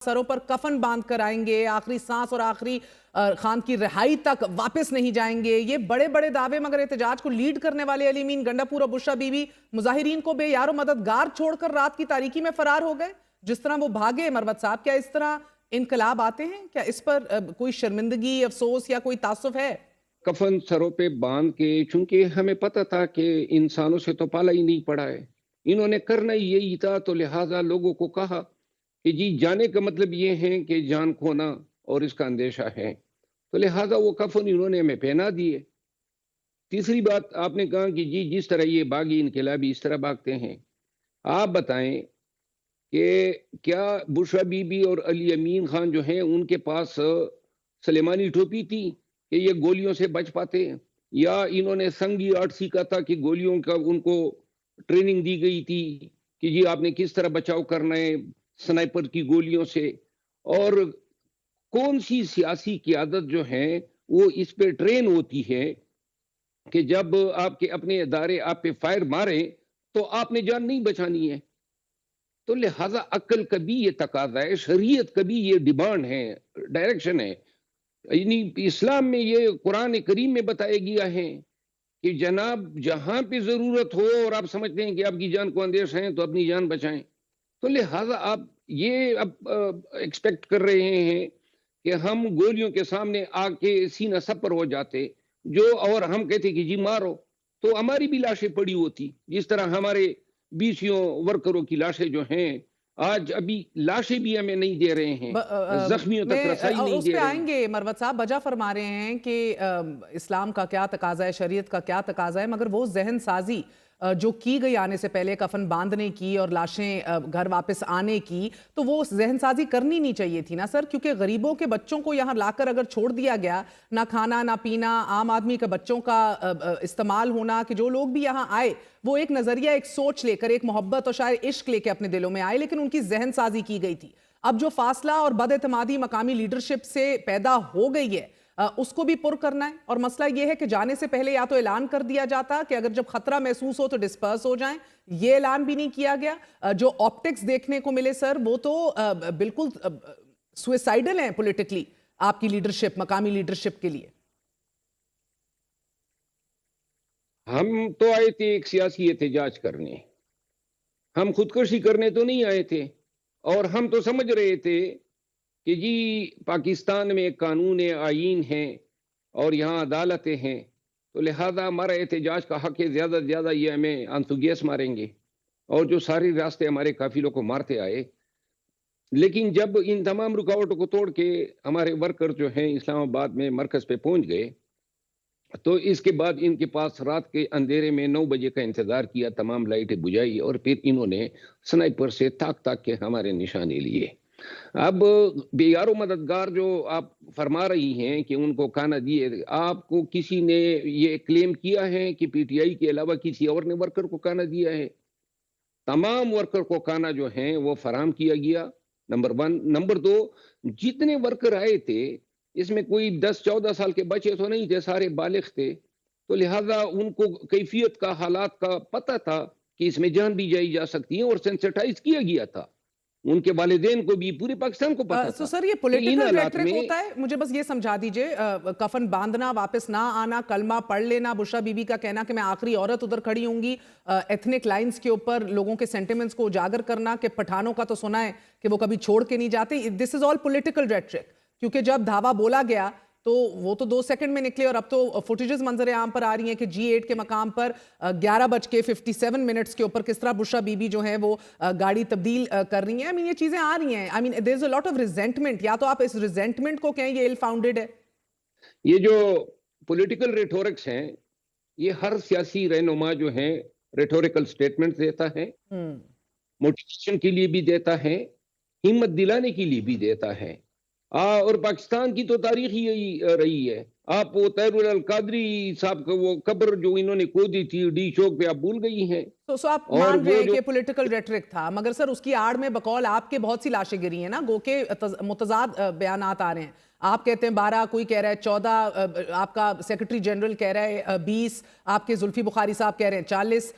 سروں پر کفن باندھ کر آئیں گے، آخری سانس اور آخری خان کی رہائی تک واپس نہیں جائیں گے. یہ بڑے بڑے دعوے، مگر احتجاج کو لیڈ کرنے والے علی امین گنڈا پور اور بشرا بی بی مظاہرین کو بے یار و مددگار چھوڑ کر رات کی تاریکی میں فرار ہو گئے. جس طرح وہ بھاگے مروت صاحب، کیا اس طرح انقلاب آتے ہیں؟ کیا اس پر کوئی شرمندگی، افسوس یا کوئی تعصب ہے؟ کفن سروں پہ باندھ کے، چونکہ ہمیں پتہ تھا کہ انسانوں سے تو پالا ہی نہیں پڑا ہے، انہوں نے کرنا ہی یہی تھا، تو لہٰذا لوگوں کو کہا کہ جی جانے کا مطلب یہ ہے کہ جان کھونا اور اس کا اندیشہ ہے، تو لہٰذا وہ کفن انہوں نے ہمیں پہنا دیے. تیسری بات آپ نے کہا کہ جی جس طرح یہ باغی انقلابی اس طرح بھاگتے ہیں، آپ بتائیں کہ کیا بشرا بی بی اور علی امین خان جو ہیں ان کے پاس سلیمانی ٹوپی تھی کہ یہ گولیوں سے بچ پاتے، یا انہوں نے سنگی آرٹ سیکھا تھا کہ گولیوں کا ان کو ٹریننگ دی گئی تھی کہ جی آپ نے کس طرح بچاؤ کرنا ہے سنائپر کی گولیوں سے؟ اور کون سی سیاسی قیادت جو ہے وہ اس پہ ٹرین ہوتی ہے کہ جب آپ کے اپنے ادارے آپ پہ فائر ماریں تو آپ نے جان نہیں بچانی ہے؟ تو لہٰذا عقل کبھی یہ تقاضا ہے، شریعت کبھی یہ ڈیمانڈ ہے، ڈائریکشن ہے، یعنی اسلام میں یہ قرآن کریم میں بتایا گیا ہے کہ جناب جہاں پہ ضرورت ہو اور آپ سمجھتے ہیں کہ آپ کی جان کو اندیش ہے تو اپنی جان بچائیں. تو لہٰذا آپ یہ اب ایکسپیکٹ کر رہے ہیں کہ ہم گولیوں کے سامنے آ کے سینہ سپر ہو جاتے اور ہم کہتے کہ جی مارو، تو ہماری بھی لاشیں پڑی ہوتی، جس طرح ہمارے بیسیوں ورکروں کی لاشیں جو ہیں آج ابھی لاشیں بھی ہمیں نہیں دے رہے ہیں، زخمیوں تک رسائی نہیں اس دے پہ رہے ہیں. آئیں گے. مروت صاحب بجا فرما رہے ہیں کہ اسلام کا کیا تقاضا ہے، شریعت کا کیا تقاضا ہے، مگر وہ ذہن سازی جو کی گئی آنے سے پہلے کفن باندھنے کی اور لاشیں گھر واپس آنے کی، تو وہ ذہن سازی کرنی نہیں چاہیے تھی نا سر؟ کیونکہ غریبوں کے بچوں کو یہاں لا کر اگر چھوڑ دیا گیا، نہ کھانا نہ پینا، عام آدمی کے بچوں کا استعمال ہونا، کہ جو لوگ بھی یہاں آئے وہ ایک نظریہ، ایک سوچ لے کر، ایک محبت اور شاید عشق لے کے اپنے دلوں میں آئے، لیکن ان کی ذہن سازی کی گئی تھی. اب جو فاصلہ اور بد اعتمادی مقامی لیڈرشپ سے پیدا ہو گئی ہے، اس کو بھی پر کرنا ہے. اور مسئلہ یہ ہے کہ جانے سے پہلے یا تو اعلان کر دیا جاتا کہ اگر جب خطرہ محسوس ہو تو ڈسپرس ہو جائیں، یہ اعلان بھی نہیں کیا گیا. جو آپٹکس دیکھنے کو ملے سر، وہ تو بالکل سوئسائیڈل ہیں پولیٹیکلی آپ کی لیڈرشپ، مقامی لیڈرشپ کے لیے. ہم تو آئے تھے ایک سیاسی احتجاج کرنے، ہم خودکشی کرنے تو نہیں آئے تھے. اور ہم تو سمجھ رہے تھے کہ جی پاکستان میں ایک قانون آئین ہے اور یہاں عدالتیں ہیں، تو لہذا ہمارا احتجاج کا حق ہے، زیادہ سے زیادہ یہ ہمیں آنسو گیس ماریں گے، اور جو ساری راستے ہمارے قافلوں کو مارتے آئے. لیکن جب ان تمام رکاوٹوں کو توڑ کے ہمارے ورکر جو ہیں اسلام آباد میں مرکز پہ پہنچ گئے، تو اس کے بعد ان کے پاس رات کے اندھیرے میں 9 بجے کا انتظار کیا، تمام لائٹیں بجھائی، اور پھر انہوں نے سنائپر سے تاک تاک کے ہمارے نشانے لیے. اب بے یار و مددگار جو آپ فرما رہی ہیں کہ ان کو کانا دیے، آپ کو کسی نے یہ کلیم کیا ہے کہ پی ٹی آئی کے علاوہ کسی اور نے ورکر کو کانا دیا ہے؟ تمام ورکر کو کانا جو ہیں وہ فراہم کیا گیا، نمبر 1. نمبر 2، جتنے ورکر آئے تھے اس میں کوئی 10-14 سال کے بچے تو نہیں تھے، سارے بالغ تھے، تو لہٰذا ان کو کیفیت کا، حالات کا پتہ تھا کہ اس میں جان بھی جائی جا سکتی ہے، اور سینسٹائز کیا گیا تھا. ان کے والدین کو بھی، پورے پاکستان کو پتا تھا سر یہ کہ ان پولیٹیکل حالات ریٹرک میں ہوتا ہے. مجھے بس یہ سمجھا دیجئے، کفن باندھنا، واپس نہ آنا، کلمہ پڑھ لینا، بشرا بی بی کا کہنا کہ میں آخری عورت ادھر کھڑی ہوں گی، ایتھنک لائنز کے اوپر لوگوں کے سینٹیمنٹس کو اجاگر کرنا کہ پٹھانوں کا تو سنا ہے کہ وہ کبھی چھوڑ کے نہیں جاتے. دس از آل پولیٹیکل ریٹرک. کیونکہ جب دھاوا بولا گیا تو وہ تو 2 سیکنڈ میں نکلے، اور اب تو فوٹیجز منظر عام پر آ رہی ہیں کہ G8 کے مقام پر 11:57 کے اوپر کس طرح بشرا بی بی جو ہے وہ گاڑی تبدیل کر رہی ہیں. یہ چیزیں آ رہی ہیں. there is a lot of resentment. یا تو آپ اس resentment کو کہیں یہ ill founded ہے. یہ جو پولیٹیکل ریٹورکس ہیں، یہ ہر سیاسی رہنما جو ہیں ریٹوریکل سٹیٹمنٹ دیتا ہے، موٹیویشن کے لیے بھی دیتا ہے، ہمت دلانے کے لیے بھی دیتا ہے. اور پاکستان کی تو تاریخ ہی یہی رہی ہے. آپ وہ طاہر القادری صاحب کا وہ قبر جو انہوں نے کھودی تھی ڈی چوک پہ، آپ بھول گئی ہیں. تو آپ مان رہے ہیں کہ پولیٹیکل ریٹرک تھا، مگر سر اس کی آڑ میں بقول آپ کے بہت سی لاشیں گری ہیں نا، گو کہ متضاد بیانات آ رہے ہیں. آپ کہتے ہیں 12، کوئی کہہ رہا ہے 14، آپ کا سیکرٹری جنرل کہہ رہا ہے 20، آپ کے زلفی بخاری صاحب کہہ رہے ہیں 40.